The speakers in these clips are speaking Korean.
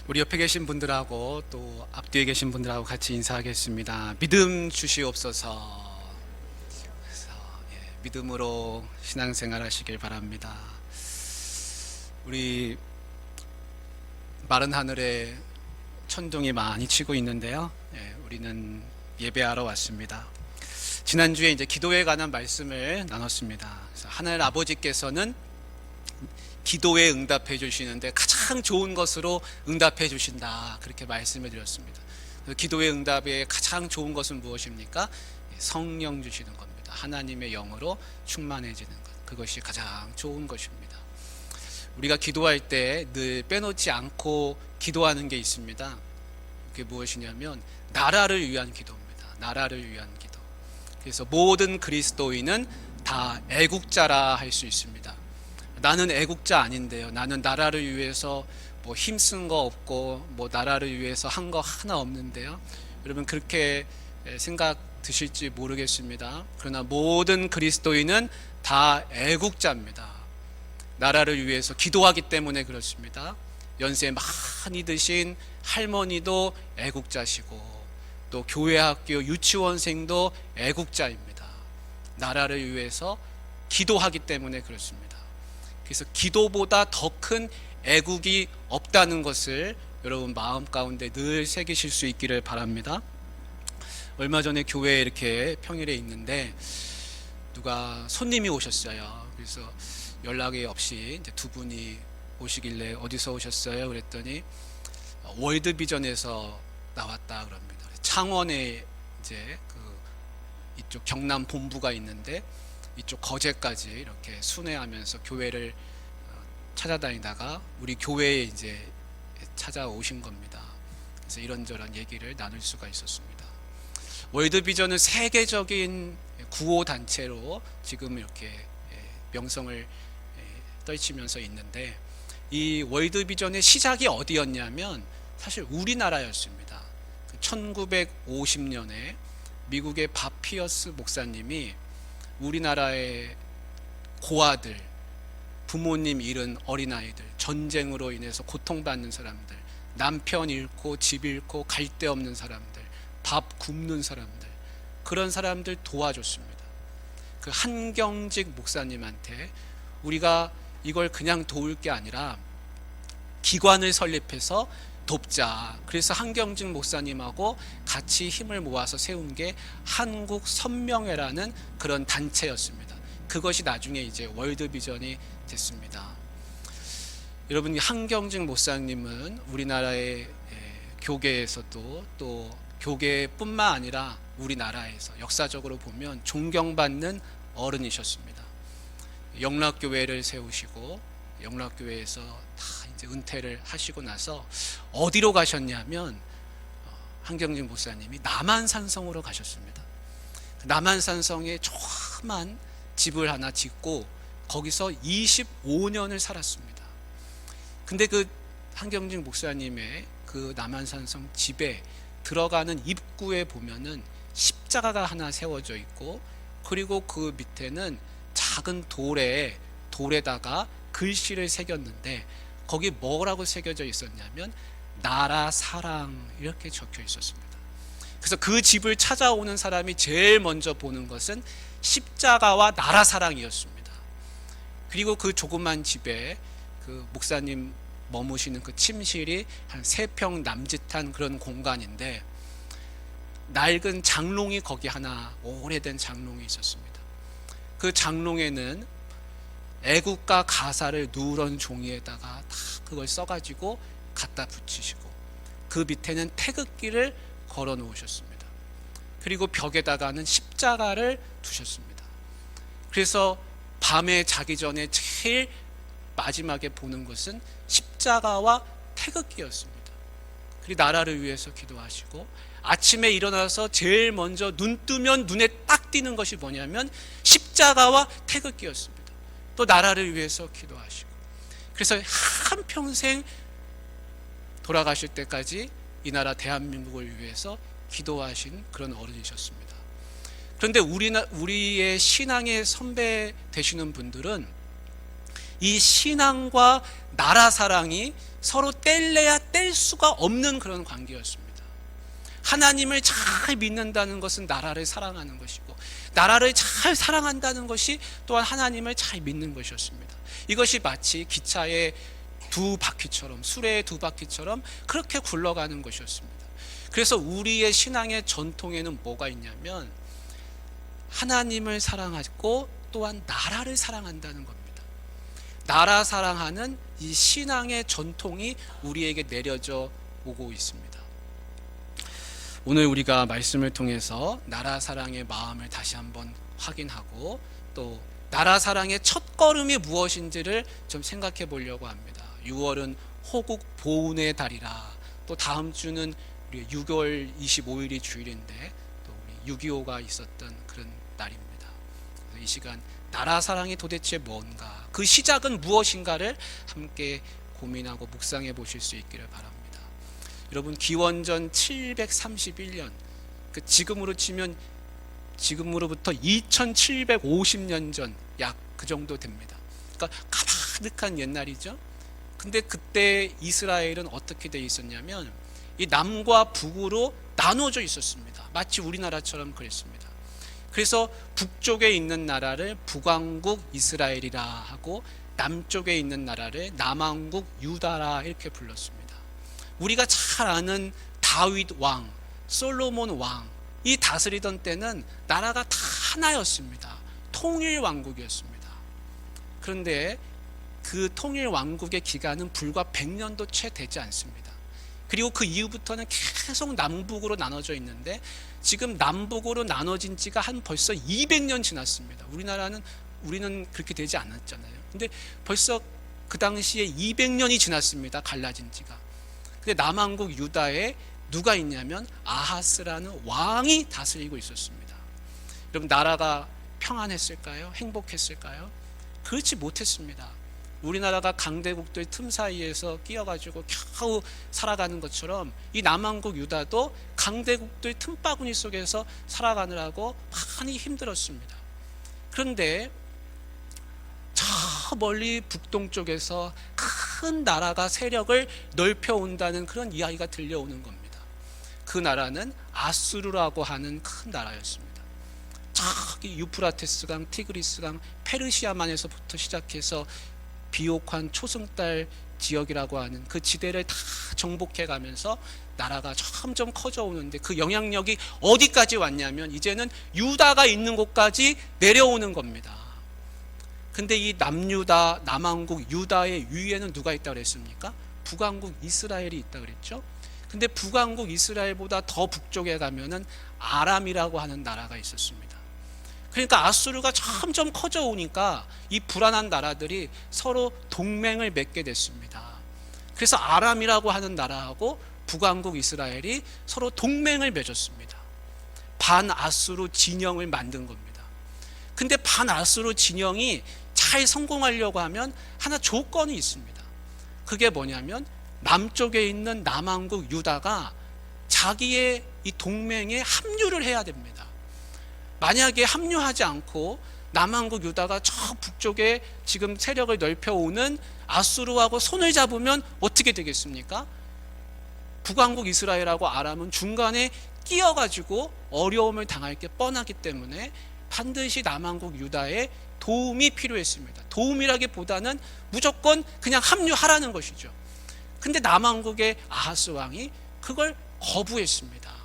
우리 옆에 계신 분들하고 또 앞뒤에 계신 분들하고 같이 인사하겠습니다. 믿음 주시옵소서. 그래서 믿음으로 신앙생활 하시길 바랍니다. 우리 마른 하늘에 천둥이 많이 치고 있는데요. 우리는 예배하러 왔습니다. 지난주에 이제 기도에 관한 말씀을 나눴습니다. 그래서 하늘 아버지께서는 기도에 응답해 주시는데 가장 좋은 것으로 응답해 주신다, 그렇게 말씀을 드렸습니다. 기도의 응답의 가장 좋은 것은 무엇입니까? 성령 주시는 겁니다. 하나님의 영으로 충만해지는 것, 그것이 가장 좋은 것입니다. 우리가 기도할 때 늘 빼놓지 않고 기도하는 게 있습니다. 그게 무엇이냐면 나라를 위한 기도입니다. 나라를 위한 기도. 그래서 모든 그리스도인은 다 애국자라 할 수 있습니다. 나는 애국자 아닌데요, 나는 나라를 위해서 뭐 힘쓴 거 없고 뭐 나라를 위해서 한 거 하나 없는데요. 여러분 그렇게 생각 드실지 모르겠습니다. 그러나 모든 그리스도인은 다 애국자입니다. 나라를 위해서 기도하기 때문에 그렇습니다. 연세 많이 드신 할머니도 애국자시고 또 교회 학교 유치원생도 애국자입니다. 나라를 위해서 기도하기 때문에 그렇습니다. 그래서 기도보다 더 큰 애국이 없다는 것을 여러분 마음 가운데 늘 새기실 수 있기를 바랍니다. 얼마 전에 교회에 이렇게 평일에 있는데 누가 손님이 오셨어요. 그래서 연락이 없이 이제 두 분이 오시길래 어디서 오셨어요? 그랬더니 월드비전에서 나왔다 그럽니다. 창원에 이제 이쪽 경남 본부가 있는데 이쪽 거제까지 이렇게 순회하면서 교회를 찾아다니다가 우리 교회에 이제 찾아오신 겁니다. 그래서 이런저런 얘기를 나눌 수가 있었습니다. 월드비전은 세계적인 구호 단체로 지금 이렇게 명성을 떨치면서 있는데, 이 월드비전의 시작이 어디였냐면 사실 우리나라였습니다. 1950년에 미국의 바피어스 목사님이 우리나라의 고아들, 부모님 잃은 어린아이들, 전쟁으로 인해서 고통받는 사람들, 남편 잃고 집 잃고 갈 데 없는 사람들, 밥 굶는 사람들, 그런 사람들 도와줬습니다. 그 한경직 목사님한테 우리가 이걸 그냥 도울 게 아니라 기관을 설립해서 돕자. 그래서 한경직 목사님하고 같이 힘을 모아서 세운 게 한국선명회라는 그런 단체였습니다. 그것이 나중에 이제 월드비전이 됐습니다. 여러분, 한경직 목사님은 우리나라의 교계에서도 또 교계뿐만 아니라 우리나라에서 역사적으로 보면 존경받는 어른이셨습니다. 영락교회를 세우시고 영락교회에서 다 이제 은퇴를 하시고 나서 어디로 가셨냐면 한경직 목사님이 남한산성으로 가셨습니다. 남한산성에 조그만 집을 하나 짓고 거기서 25년을 살았습니다. 근데 그 한경직 목사님의 그 남한산성 집에 들어가는 입구에 보면은 십자가가 하나 세워져 있고, 그리고 그 밑에는 작은 돌에다가 글씨를 새겼는데 거기 뭐라고 새겨져 있었냐면 나라 사랑, 이렇게 적혀 있었습니다. 그래서 그 집을 찾아오는 사람이 제일 먼저 보는 것은 십자가와 나라 사랑이었습니다. 그리고 그 조그만 집에 그 목사님 머무시는 그 침실이 한 3평 남짓한 그런 공간인데 낡은 장롱이 거기 하나, 오래된 장롱이 있었습니다. 그 장롱에는 애국가 가사를 누런 종이에다가 다 그걸 써가지고 갖다 붙이시고, 그 밑에는 태극기를 걸어 놓으셨습니다. 그리고 벽에다가는 십자가를 두셨습니다. 그래서 밤에 자기 전에 제일 마지막에 보는 것은 십자가와 태극기였습니다. 그리고 나라를 위해서 기도하시고, 아침에 일어나서 제일 먼저 눈 뜨면 눈에 딱 띄는 것이 뭐냐면 십자가와 태극기였습니다. 또 나라를 위해서 기도하시고, 그래서 한평생 돌아가실 때까지 이 나라 대한민국을 위해서 기도하신 그런 어른이셨습니다. 그런데 우리의 신앙의 선배 되시는 분들은 이 신앙과 나라 사랑이 서로 뗄래야 뗄 수가 없는 그런 관계였습니다. 하나님을 잘 믿는다는 것은 나라를 사랑하는 것이고, 나라를 잘 사랑한다는 것이 또한 하나님을 잘 믿는 것이었습니다. 이것이 마치 기차의 두 바퀴처럼, 수레의 두 바퀴처럼 그렇게 굴러가는 것이었습니다. 그래서 우리의 신앙의 전통에는 뭐가 있냐면 하나님을 사랑하고 또한 나라를 사랑한다는 겁니다. 나라 사랑하는 이 신앙의 전통이 우리에게 내려져 오고 있습니다. 오늘 우리가 말씀을 통해서 나라 사랑의 마음을 다시 한번 확인하고, 또 나라 사랑의 첫걸음이 무엇인지를 좀 생각해 보려고 합니다. 6월은 호국 보훈의 달이라, 또 다음 주는 우리 6월 25일이 주일인데 또 우리 6.25가 있었던 그런 날입니다. 그래서 이 시간 나라 사랑이 도대체 뭔가, 그 시작은 무엇인가를 함께 고민하고 묵상해 보실 수 있기를 바랍니다. 여러분, 기원전 731년, 지금으로 치면 지금으로부터 2750년 전 약 그 정도 됩니다. 그러니까 가득한 옛날이죠. 근데 그때 이스라엘은 어떻게 돼 있었냐면 이 남과 북으로 나눠져 있었습니다. 마치 우리나라처럼 그랬습니다. 그래서 북쪽에 있는 나라를 북왕국 이스라엘이라 하고, 남쪽에 있는 나라를 남왕국 유다라 이렇게 불렀습니다. 우리가 잘 아는 다윗 왕, 솔로몬 왕, 이 다스리던 때는 나라가 다 하나였습니다. 통일 왕국이었습니다. 그런데 그 통일 왕국의 기간은 불과 100년도 채 되지 않습니다. 그리고 그 이후부터는 계속 남북으로 나눠져 있는데, 지금 남북으로 나눠진 지가 한 벌써 200년 지났습니다. 우리는 그렇게 되지 않았잖아요. 근데 벌써 그 당시에 200년이 지났습니다. 갈라진 지가. 근데 남왕국 유다에 누가 있냐면 아하스라는 왕이 다스리고 있었습니다. 여러분, 나라가 평안했을까요? 행복했을까요? 그렇지 못했습니다. 우리나라가 강대국들 틈 사이에서 끼어가지고 겨우 살아가는 것처럼 이 남왕국 유다도 강대국들 틈바구니 속에서 살아가느라고 많이 힘들었습니다. 그런데 저 멀리 북동쪽에서 큰 나라가 세력을 넓혀온다는 그런 이야기가 들려오는 겁니다. 그 나라는 아수르라고 하는 큰 나라였습니다. 저기 유프라테스강, 티그리스강, 페르시아만에서부터 시작해서 비옥한 초승달 지역이라고 하는 그 지대를 다 정복해 가면서 나라가 점점 커져 오는데, 그 영향력이 어디까지 왔냐면 이제는 유다가 있는 곳까지 내려오는 겁니다. 근데 이 남유다, 남왕국 유다의 위에는 누가 있다고 그랬습니까? 북왕국 이스라엘이 있다고 그랬죠. 근데 북왕국 이스라엘보다 더 북쪽에 가면은 아람이라고 하는 나라가 있었습니다. 그러니까 아수르가 점점 커져 오니까 이 불안한 나라들이 서로 동맹을 맺게 됐습니다. 그래서 아람이라고 하는 나라하고 북왕국 이스라엘이 서로 동맹을 맺었습니다. 반아수르 진영을 만든 겁니다. 근데 반아수르 진영이 잘 성공하려고 하면 하나 조건이 있습니다. 그게 뭐냐면 남쪽에 있는 남왕국 유다가 자기의 이 동맹에 합류를 해야 됩니다. 만약에 합류하지 않고 남왕국 유다가 저 북쪽에 지금 세력을 넓혀오는 아수르하고 손을 잡으면 어떻게 되겠습니까? 북왕국 이스라엘하고 아람은 중간에 끼어가지고 어려움을 당할 게 뻔하기 때문에 반드시 남왕국 유다의 도움이 필요했습니다. 도움이라기보다는 무조건 그냥 합류하라는 것이죠. 근데 남왕국의 아하스 왕이 그걸 거부했습니다.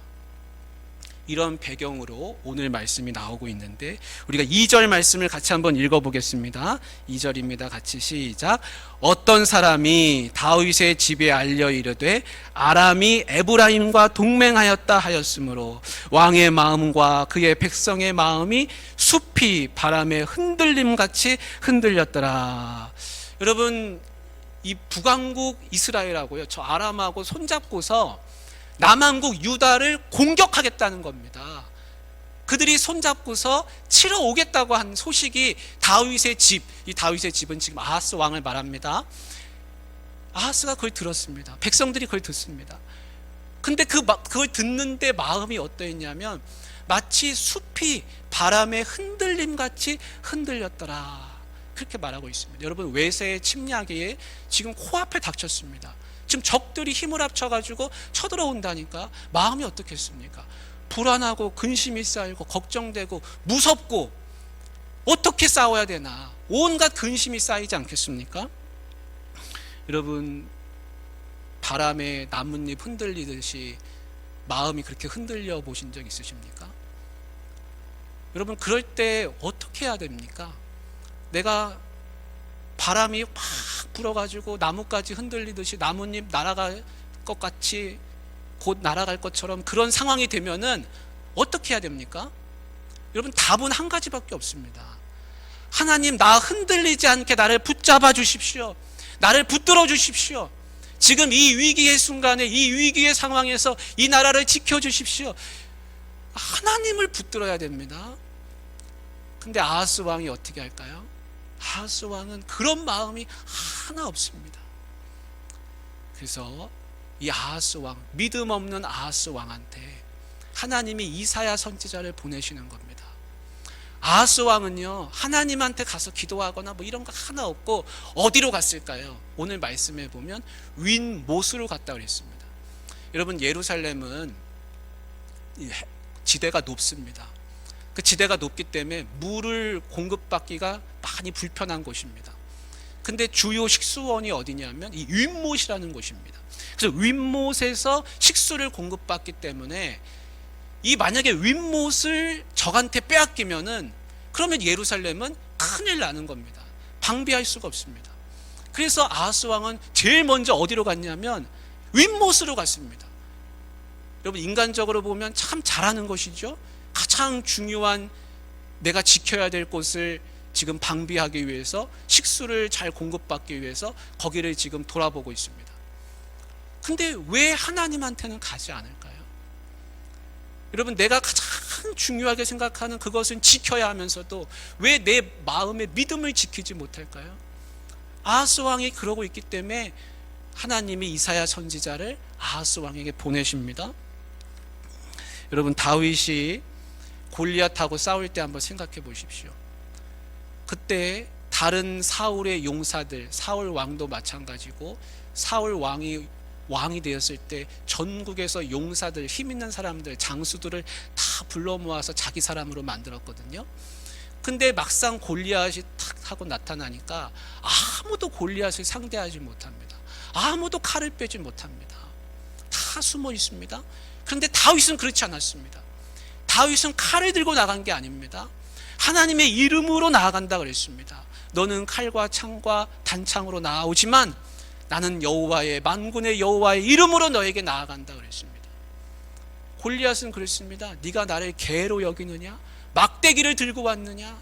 이런 배경으로 오늘 말씀이 나오고 있는데, 우리가 2절 말씀을 같이 한번 읽어보겠습니다. 2절입니다. 같이 시작. 어떤 사람이 다윗의 집에 알려 이르되 아람이 에브라임과 동맹하였다 하였으므로 왕의 마음과 그의 백성의 마음이 숲이 바람에 흔들림같이 흔들렸더라. 여러분, 이 북왕국 이스라엘하고요, 저 아람하고 손잡고서 남왕국 유다를 공격하겠다는 겁니다. 그들이 손잡고서 치러 오겠다고 한 소식이 다윗의 집, 이 다윗의 집은 지금 아하스 왕을 말합니다. 아하스가 그걸 들었습니다. 백성들이 그걸 듣습니다. 근데 그걸 듣는데 마음이 어떠했냐면 마치 숲이 바람에 흔들림같이 흔들렸더라. 그렇게 말하고 있습니다. 여러분, 외세의 침략이 지금 코앞에 닥쳤습니다. 지금 적들이 힘을 합쳐가지고 쳐들어온다니까 마음이 어떻겠습니까? 불안하고 근심이 쌓이고 걱정되고 무섭고 어떻게 싸워야 되나 온갖 근심이 쌓이지 않겠습니까? 여러분, 바람에 나뭇잎 흔들리듯이 마음이 그렇게 흔들려 보신 적 있으십니까? 여러분, 그럴 때 어떻게 해야 됩니까? 내가 바람이 막 불어가지고 나뭇가지 흔들리듯이 나뭇잎 날아갈 것 같이 곧 날아갈 것처럼 그런 상황이 되면은 어떻게 해야 됩니까? 여러분, 답은 한 가지밖에 없습니다. 하나님, 나 흔들리지 않게 나를 붙잡아 주십시오. 나를 붙들어 주십시오. 지금 이 위기의 순간에, 이 위기의 상황에서 이 나라를 지켜주십시오. 하나님을 붙들어야 됩니다. 근데 아하스 왕이 어떻게 할까요? 아하스 왕은 그런 마음이 하나 없습니다. 그래서 이 아하스 왕, 믿음 없는 아하스 왕한테 하나님이 이사야 선지자를 보내시는 겁니다. 아하스 왕은요, 하나님한테 가서 기도하거나 뭐 이런 거 하나 없고 어디로 갔을까요? 오늘 말씀해 보면 윈못으로 갔다 그랬습니다. 여러분, 예루살렘은 지대가 높습니다. 그 지대가 높기 때문에 물을 공급받기가 많이 불편한 곳입니다. 근데 주요 식수원이 어디냐면 이 윈못이라는 곳입니다. 그래서 윈못에서 식수를 공급받기 때문에 이 만약에 윈못을 적한테 빼앗기면은 그러면 예루살렘은 큰일 나는 겁니다. 방비할 수가 없습니다. 그래서 아하스 왕은 제일 먼저 어디로 갔냐면 윈못으로 갔습니다. 여러분, 인간적으로 보면 참 잘하는 것이죠. 가장 중요한 내가 지켜야 될 곳을 지금 방비하기 위해서, 식수를 잘 공급받기 위해서 거기를 지금 돌아보고 있습니다. 근데 왜 하나님한테는 가지 않을까요? 여러분, 내가 가장 중요하게 생각하는 그것은 지켜야 하면서도 왜 내 마음의 믿음을 지키지 못할까요? 아하스 왕이 그러고 있기 때문에 하나님이 이사야 선지자를 아하스 왕에게 보내십니다. 여러분, 다윗이 골리앗하고 싸울 때 한번 생각해 보십시오. 그때 다른 사울의 용사들, 사울 왕도 마찬가지고, 사울 왕이 되었을 때 전국에서 용사들, 힘 있는 사람들, 장수들을 다 불러 모아서 자기 사람으로 만들었거든요. 근데 막상 골리앗이 탁 하고 나타나니까 아무도 골리앗을 상대하지 못합니다. 아무도 칼을 빼지 못합니다. 다 숨어 있습니다. 그런데 다윗은 그렇지 않았습니다. 다윗은 칼을 들고 나간 게 아닙니다. 하나님의 이름으로 나아간다 그랬습니다. 너는 칼과 창과 단창으로 나아오지만 나는 여호와의, 만군의 여호와의 이름으로 너에게 나아간다 그랬습니다. 골리앗은 그랬습니다. 네가 나를 개로 여기느냐? 막대기를 들고 왔느냐?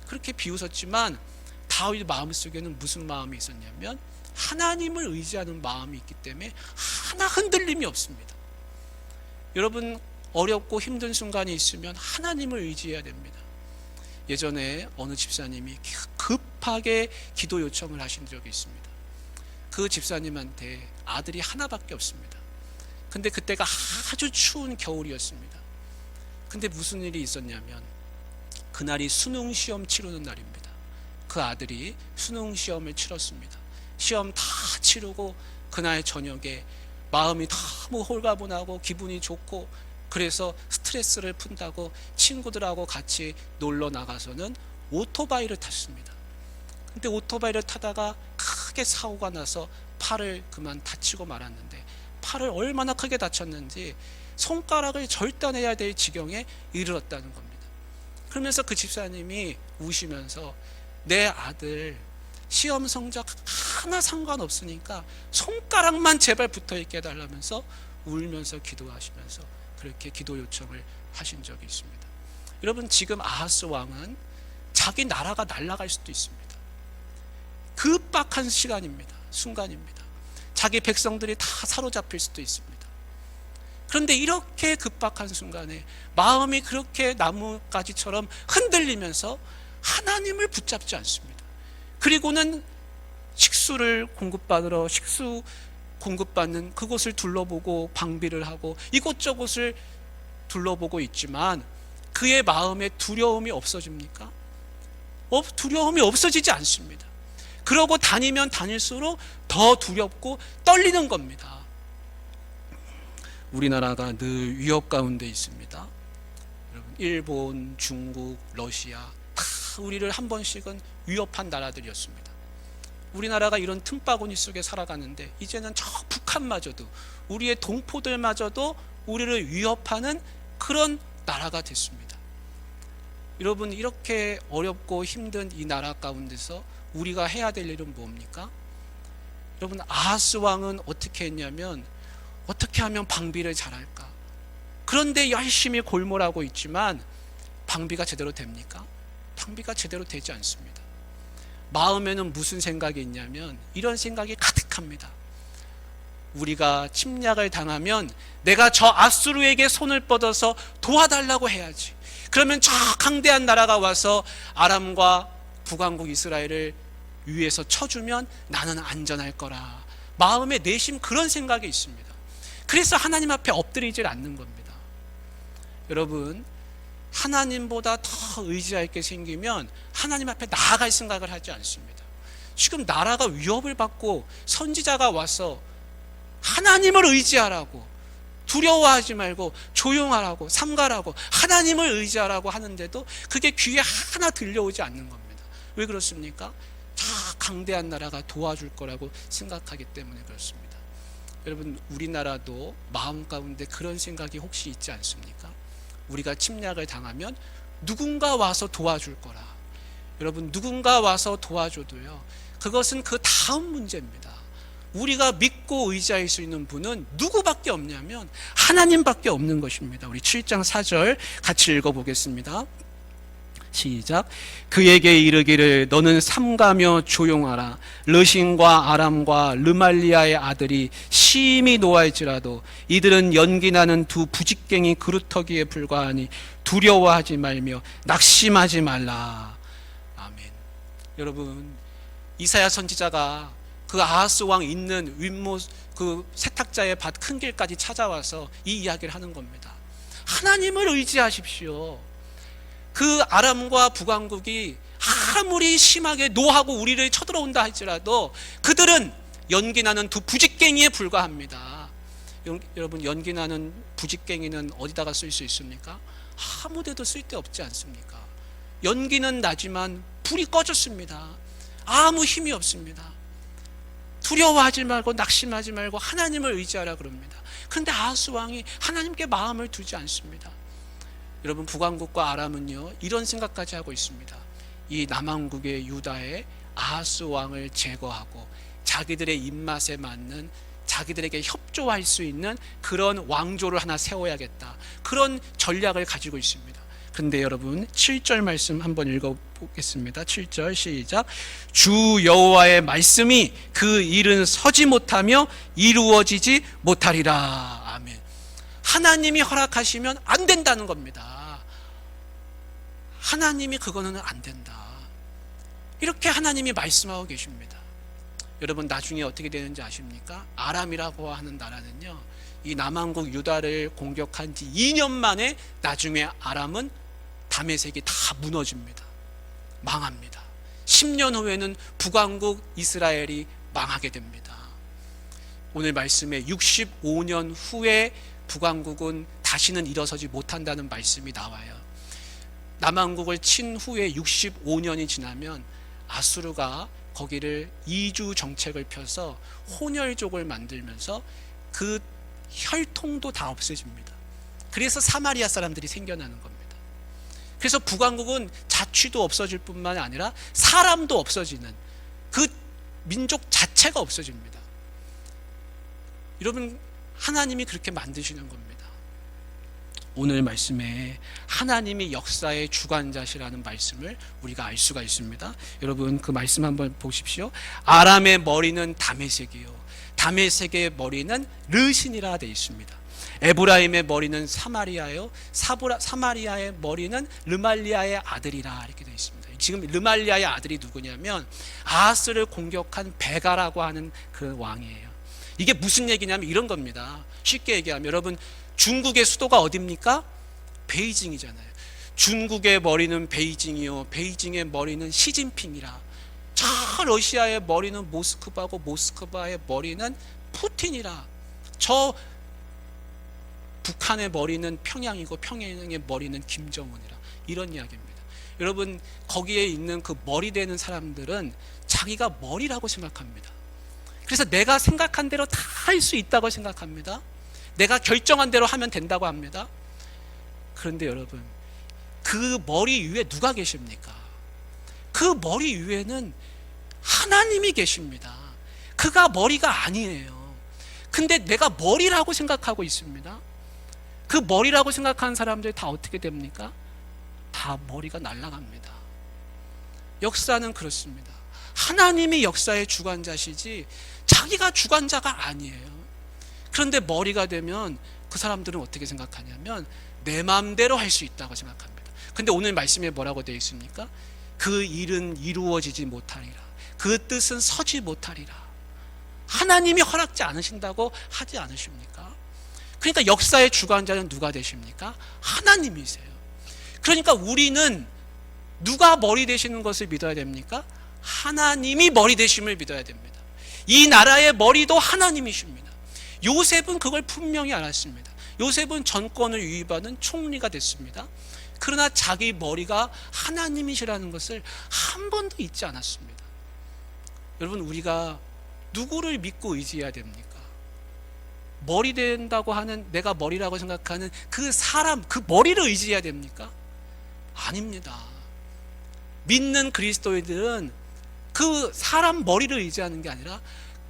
그렇게 비웃었지만 다윗 마음속에는 무슨 마음이 있었냐면 하나님을 의지하는 마음이 있기 때문에 하나 흔들림이 없습니다. 여러분, 어렵고 힘든 순간이 있으면 하나님을 의지해야 됩니다. 예전에 어느 집사님이 급하게 기도 요청을 하신 적이 있습니다. 그 집사님한테 아들이 하나밖에 없습니다. 근데 그때가 아주 추운 겨울이었습니다. 근데 무슨 일이 있었냐면 그날이 수능 시험 치르는 날입니다. 그 아들이 수능 시험을 치렀습니다. 시험 다 치르고 그날 저녁에 마음이 너무 홀가분하고 기분이 좋고, 그래서 스트레스를 푼다고 친구들하고 같이 놀러 나가서는 오토바이를 탔습니다. 근데 오토바이를 타다가 크게 사고가 나서 팔을 그만 다치고 말았는데, 팔을 얼마나 크게 다쳤는지 손가락을 절단해야 될 지경에 이르렀다는 겁니다. 그러면서 그 집사님이 우시면서 내 아들 시험 성적 하나 상관없으니까 손가락만 제발 붙어있게 해달라면서 울면서 기도하시면서 그렇게 기도 요청을 하신 적이 있습니다. 여러분, 지금 아하스 왕은 자기 나라가 날아갈 수도 있습니다. 급박한 시간입니다. 순간입니다. 자기 백성들이 다 사로잡힐 수도 있습니다. 그런데 이렇게 급박한 순간에 마음이 그렇게 나뭇가지처럼 흔들리면서 하나님을 붙잡지 않습니다. 그리고는 식수를 공급받으러 식수 공급받는 그곳을 둘러보고 방비를 하고 이곳저곳을 둘러보고 있지만 그의 마음에 두려움이 없어집니까? 두려움이 없어지지 않습니다. 그러고 다니면 다닐수록 더 두렵고 떨리는 겁니다. 우리나라가 늘 위협 가운데 있습니다. 여러분, 일본, 중국, 러시아 다 우리를 한 번씩은 위협한 나라들이었습니다. 우리나라가 이런 틈바구니 속에 살아가는데 이제는 저 북한마저도, 우리의 동포들마저도 우리를 위협하는 그런 나라가 됐습니다. 여러분, 이렇게 어렵고 힘든 이 나라 가운데서 우리가 해야 될 일은 뭡니까? 여러분, 아하스 왕은 어떻게 했냐면, 어떻게 하면 방비를 잘할까? 그런데 열심히 골몰하고 있지만 방비가 제대로 됩니까? 방비가 제대로 되지 않습니다. 마음에는 무슨 생각이 있냐면 이런 생각이 가득합니다. 우리가 침략을 당하면 내가 저 아수르에게 손을 뻗어서 도와달라고 해야지. 그러면 저 강대한 나라가 와서 아람과 북왕국 이스라엘을 위에서 쳐주면 나는 안전할 거라. 마음에 내심 그런 생각이 있습니다. 그래서 하나님 앞에 엎드리질 않는 겁니다. 여러분, 하나님보다 더 의지할 게 생기면 하나님 앞에 나아갈 생각을 하지 않습니다. 지금 나라가 위협을 받고 선지자가 와서 하나님을 의지하라고, 두려워하지 말고 조용하라고, 삼가라고, 하나님을 의지하라고 하는데도 그게 귀에 하나 들려오지 않는 겁니다. 왜 그렇습니까? 다 강대한 나라가 도와줄 거라고 생각하기 때문에 그렇습니다. 여러분, 우리나라도 마음 가운데 그런 생각이 혹시 있지 않습니까? 우리가 침략을 당하면 누군가 와서 도와줄 거라. 여러분, 누군가 와서 도와줘도요, 그것은 그 다음 문제입니다. 우리가 믿고 의지할 수 있는 분은 누구밖에 없냐면 하나님밖에 없는 것입니다. 우리 7장 4절 같이 읽어보겠습니다. 시작. 그에게 이르기를 너는 삼가며 조용하라. 르신과 아람과 르말리아의 아들이 심히 노할지라도 이들은 연기나는 두 부직갱이 그루터기에 불과하니 두려워하지 말며 낙심하지 말라. 아멘. 여러분, 이사야 선지자가 그 아하스 왕 있는 윗모 그 세탁자의 밭 큰 길까지 찾아와서 이 이야기를 하는 겁니다. 하나님을 의지하십시오. 그 아람과 북왕국이 아무리 심하게 노하고 우리를 쳐들어온다 할지라도 그들은 연기나는 두 부직갱이에 불과합니다. 여러분, 연기나는 부직갱이는 어디다가 쓸 수 있습니까? 아무 데도 쓸데없지 않습니까? 연기는 나지만 불이 꺼졌습니다. 아무 힘이 없습니다. 두려워하지 말고 낙심하지 말고 하나님을 의지하라 그럽니다. 그런데 아하스 왕이 하나님께 마음을 두지 않습니다. 여러분, 북왕국과 아람은요, 이런 생각까지 하고 있습니다. 이 남왕국의 유다의 아하스 왕을 제거하고 자기들의 입맛에 맞는, 자기들에게 협조할 수 있는 그런 왕조를 하나 세워야겠다, 그런 전략을 가지고 있습니다. 근데 여러분, 7절 말씀 한번 읽어보겠습니다. 7절 시작. 주 여호와의 말씀이 그 일은 서지 못하며 이루어지지 못하리라. 아멘. 하나님이 허락하시면 안 된다는 겁니다. 하나님이 그거는 안 된다, 이렇게 하나님이 말씀하고 계십니다. 여러분, 나중에 어떻게 되는지 아십니까? 아람이라고 하는 나라는요, 이 남왕국 유다를 공격한 지 2년 만에 나중에 아람은 다메섹이 다 무너집니다. 망합니다. 10년 후에는 북왕국 이스라엘이 망하게 됩니다. 오늘 말씀에 65년 후에 북왕국은 다시는 일어서지 못한다는 말씀이 나와요. 남왕국을 친 후에 65년이 지나면 아수르가 거기를 이주 정책을 펴서 혼혈족을 만들면서 그 혈통도 다 없어집니다. 그래서 사마리아 사람들이 생겨나는 겁니다. 그래서 북왕국은 자취도 없어질 뿐만 아니라 사람도 없어지는, 그 민족 자체가 없어집니다. 여러분, 하나님이 그렇게 만드시는 겁니다. 오늘 말씀에 하나님이 역사의 주관자시라는 말씀을 우리가 알 수가 있습니다. 여러분, 그 말씀 한번 보십시오. 아람의 머리는 다메섹이요, 다메섹의 머리는 르신이라 되어 있습니다. 에브라임의 머리는 사마리아요, 사마리아의 머리는 르말리아의 아들이라 이렇게 되어 있습니다. 지금 르말리아의 아들이 누구냐면 아하스를 공격한 베가라고 하는 그 왕이에요. 이게 무슨 얘기냐면 이런 겁니다. 쉽게 얘기하면, 여러분, 중국의 수도가 어디입니까? 베이징이잖아요. 중국의 머리는 베이징이요, 베이징의 머리는 시진핑이라. 저 러시아의 머리는 모스크바고 모스크바의 머리는 푸틴이라. 저 북한의 머리는 평양이고 평양의 머리는 김정은이라. 이런 이야기입니다. 여러분, 거기에 있는 그 머리 되는 사람들은 자기가 머리라고 생각합니다. 그래서 내가 생각한 대로 다 할 수 있다고 생각합니다. 내가 결정한 대로 하면 된다고 합니다. 그런데 여러분, 그 머리 위에 누가 계십니까? 그 머리 위에는 하나님이 계십니다. 그가 머리가 아니에요. 근데 내가 머리라고 생각하고 있습니다. 그 머리라고 생각하는 사람들이 다 어떻게 됩니까? 다 머리가 날아갑니다. 역사는 그렇습니다. 하나님이 역사의 주관자시지 자기가 주관자가 아니에요. 그런데 머리가 되면 그 사람들은 어떻게 생각하냐면 내 마음대로 할 수 있다고 생각합니다. 근데 오늘 말씀에 뭐라고 되어 있습니까? 그 일은 이루어지지 못하리라. 그 뜻은 서지 못하리라. 하나님이 허락지 않으신다고 하지 않으십니까? 그러니까 역사의 주관자는 누가 되십니까? 하나님이세요. 그러니까 우리는 누가 머리 되시는 것을 믿어야 됩니까? 하나님이 머리 되심을 믿어야 됩니다. 이 나라의 머리도 하나님이십니다. 요셉은 그걸 분명히 알았습니다. 요셉은 전권을 유입하는 총리가 됐습니다. 그러나 자기 머리가 하나님이시라는 것을 한 번도 잊지 않았습니다. 여러분, 우리가 누구를 믿고 의지해야 됩니까? 머리 된다고 하는, 내가 머리라고 생각하는 그 사람, 그 머리를 의지해야 됩니까? 아닙니다. 믿는 그리스도인들은 그 사람 머리를 의지하는 게 아니라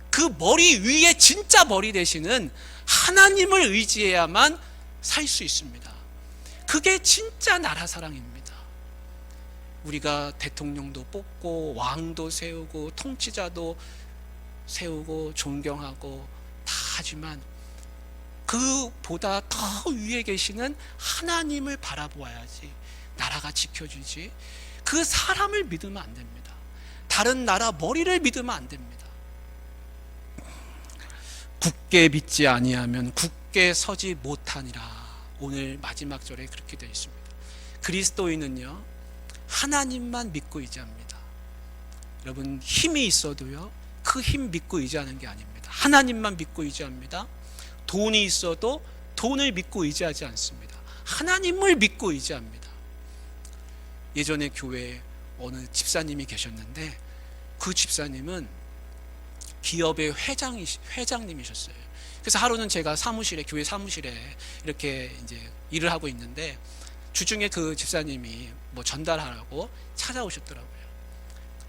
그 머리 위에 진짜 머리 되시는 하나님을 의지해야만 살 수 있습니다. 그게 진짜 나라 사랑입니다. 우리가 대통령도 뽑고 왕도 세우고 통치자도 세우고 존경하고 다 하지만 그보다 더 위에 계시는 하나님을 바라보아야지 나라가 지켜주지, 그 사람을 믿으면 안 됩니다. 다른 나라 머리를 믿으면 안 됩니다. 굳게 믿지 아니하면 굳게 서지 못하니라. 오늘 마지막 절에 그렇게 되어 있습니다. 그리스도인은요, 하나님만 믿고 의지합니다. 여러분, 힘이 있어도요, 그 힘 믿고 의지하는 게 아닙니다. 하나님만 믿고 의지합니다. 돈이 있어도 돈을 믿고 의지하지 않습니다. 하나님을 믿고 의지합니다. 예전에 교회에 어느 집사님이 계셨는데 그 집사님은 기업의 회장님이셨어요. 그래서 하루는 제가 교회 사무실에 이렇게 이제 일을 하고 있는데 주중에 그 집사님이 뭐 전달하라고 찾아오셨더라고요.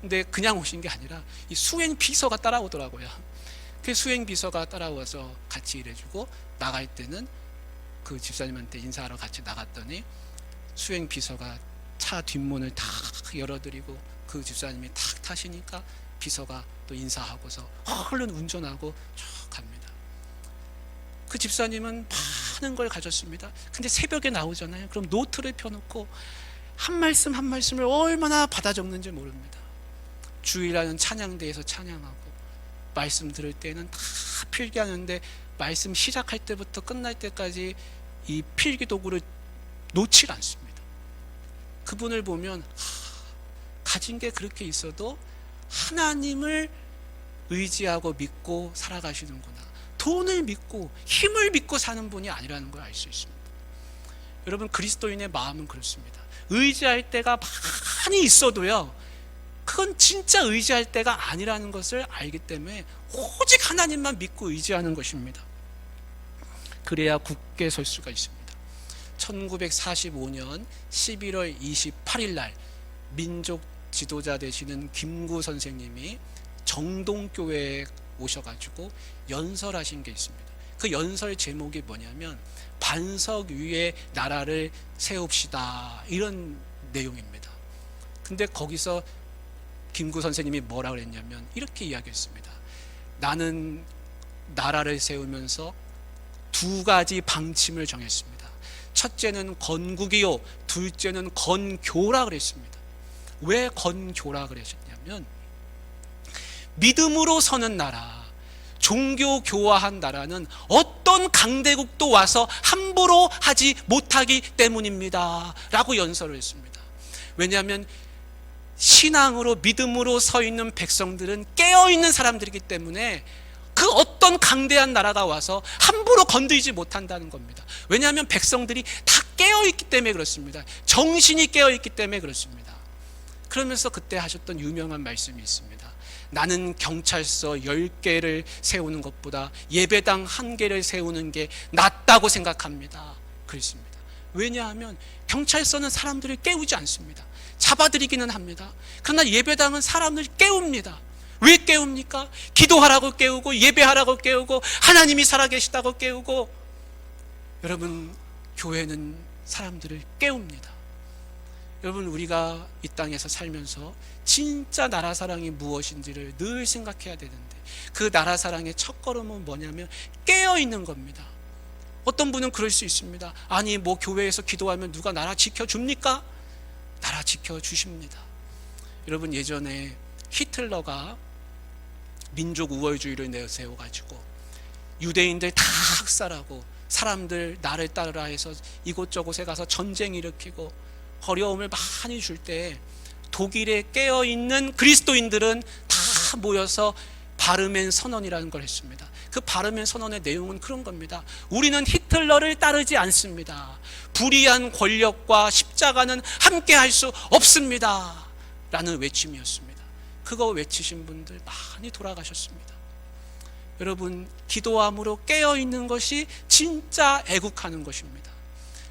근데 그냥 오신 게 아니라 이 수행 비서가 따라오더라고요. 그 수행 비서가 따라와서 같이 일해주고, 나갈 때는 그 집사님한테 인사하러 같이 나갔더니 수행 비서가 차 뒷문을 탁 열어드리고 그 집사님이 탁 타시니까 비서가 또 인사하고서 얼른 운전하고 쭉 갑니다. 그 집사님은 많은 걸 가졌습니다. 근데 새벽에 나오잖아요. 그럼 노트를 펴놓고 한 말씀 한 말씀을 얼마나 받아 적는지 모릅니다. 주일하는 찬양대에서 찬양하고, 말씀 들을 때는 다 필기하는데 말씀 시작할 때부터 끝날 때까지 이 필기 도구를 놓지 않습니다. 그분을 보면 가진 게 그렇게 있어도 하나님을 의지하고 믿고 살아가시는구나, 돈을 믿고 힘을 믿고 사는 분이 아니라는 걸 알 수 있습니다. 여러분, 그리스도인의 마음은 그렇습니다. 의지할 때가 많이 있어도요, 그건 진짜 의지할 때가 아니라는 것을 알기 때문에 오직 하나님만 믿고 의지하는 것입니다. 그래야 굳게 설 수가 있습니다. 1945년 11월 28일 날 민족 지도자 되시는 김구 선생님이 정동교회에 오셔가지고 연설하신 게 있습니다. 그 연설 제목이 뭐냐면 반석 위에 나라를 세웁시다, 이런 내용입니다. 근데 거기서 김구 선생님이 뭐라 그랬냐면 이렇게 이야기했습니다. 나는 나라를 세우면서 두 가지 방침을 정했습니다. 첫째는 건국이요, 둘째는 건교라 그랬습니다. 왜 건교라 그러셨냐면 믿음으로 서는 나라, 종교 교화한 나라는 어떤 강대국도 와서 함부로 하지 못하기 때문입니다 라고 연설을 했습니다. 왜냐하면 신앙으로 믿음으로 서 있는 백성들은 깨어있는 사람들이기 때문에 그 어떤 강대한 나라가 와서 함부로 건드리지 못한다는 겁니다. 왜냐하면 백성들이 다 깨어있기 때문에 그렇습니다. 정신이 깨어있기 때문에 그렇습니다. 그러면서 그때 하셨던 유명한 말씀이 있습니다. 나는 경찰서 10개를 세우는 것보다 예배당 1개를 세우는 게 낫다고 생각합니다. 그렇습니다. 왜냐하면 경찰서는 사람들을 깨우지 않습니다. 잡아들이기는 합니다. 그러나 예배당은 사람을 깨웁니다. 왜 깨웁니까? 기도하라고 깨우고, 예배하라고 깨우고, 하나님이 살아계시다고 깨우고. 여러분, 교회는 사람들을 깨웁니다. 여러분, 우리가 이 땅에서 살면서 진짜 나라 사랑이 무엇인지를 늘 생각해야 되는데, 그 나라 사랑의 첫걸음은 뭐냐면 깨어있는 겁니다. 어떤 분은 그럴 수 있습니다. 아니, 뭐 교회에서 기도하면 누가 나라 지켜줍니까? 나라 지켜주십니다. 여러분, 예전에 히틀러가 민족 우월주의를 내세워가지고 유대인들 다 학살하고 사람들 나를 따르라 해서 이곳저곳에 가서 전쟁 일으키고 어려움을 많이 줄 때 독일에 깨어있는 그리스도인들은 다 모여서 바르멘 선언이라는 걸 했습니다. 그 바르멘 선언의 내용은 그런 겁니다. 우리는 히틀러를 따르지 않습니다. 불의한 권력과 십자가는 함께 할 수 없습니다 라는 외침이었습니다. 그거 외치신 분들 많이 돌아가셨습니다. 여러분, 기도함으로 깨어있는 것이 진짜 애국하는 것입니다.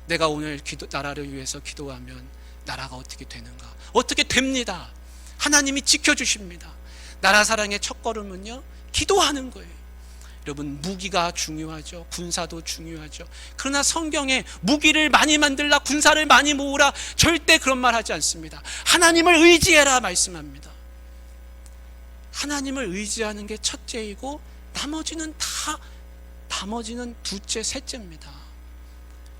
내가 오늘 나라를 위해서 기도하면 나라가 어떻게 되는가? 어떻게 됩니다. 하나님이 지켜주십니다. 나라 사랑의 첫걸음은요, 기도하는 거예요. 여러분, 무기가 중요하죠. 군사도 중요하죠. 그러나 성경에 무기를 많이 만들라, 군사를 많이 모으라, 절대 그런 말 하지 않습니다. 하나님을 의지해라 말씀합니다. 하나님을 의지하는 게 첫째이고 나머지는 둘째, 셋째입니다.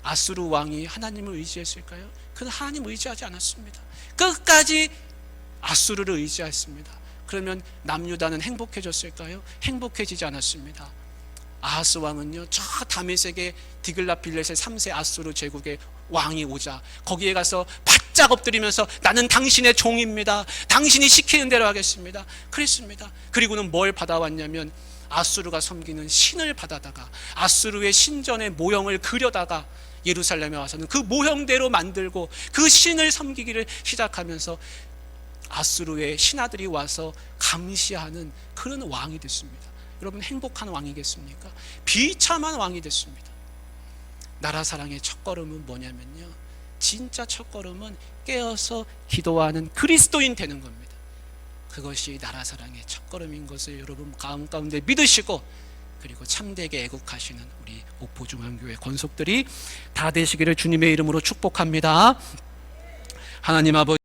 아수르 왕이 하나님을 의지했을까요? 그는 하나님 의지하지 않았습니다. 끝까지 아수르를 의지했습니다. 그러면 남유다는 행복해졌을까요? 행복해지지 않았습니다. 아하스 왕은요, 저 다메섹의 디글라필렛의 3세 아수르 제국의 왕이 오자 거기에 가서 바짝 엎드리면서 나는 당신의 종입니다. 당신이 시키는 대로 하겠습니다. 그랬습니다. 그리고는 뭘 받아왔냐면 아수르가 섬기는 신을 받아다가 아수르의 신전의 모형을 그려다가 예루살렘에 와서는 그 모형대로 만들고 그 신을 섬기기를 시작하면서 아수르의 신하들이 와서 감시하는 그런 왕이 됐습니다. 여러분, 행복한 왕이겠습니까? 비참한 왕이 됐습니다. 나라 사랑의 첫걸음은 뭐냐면요, 진짜 첫걸음은 깨어서 기도하는 그리스도인 되는 겁니다. 그것이 나라 사랑의 첫걸음인 것을 여러분 마음 가운데 믿으시고, 그리고 참되게 애국하시는 우리 옥포중앙교회 권속들이 다 되시기를 주님의 이름으로 축복합니다. 하나님 아버지,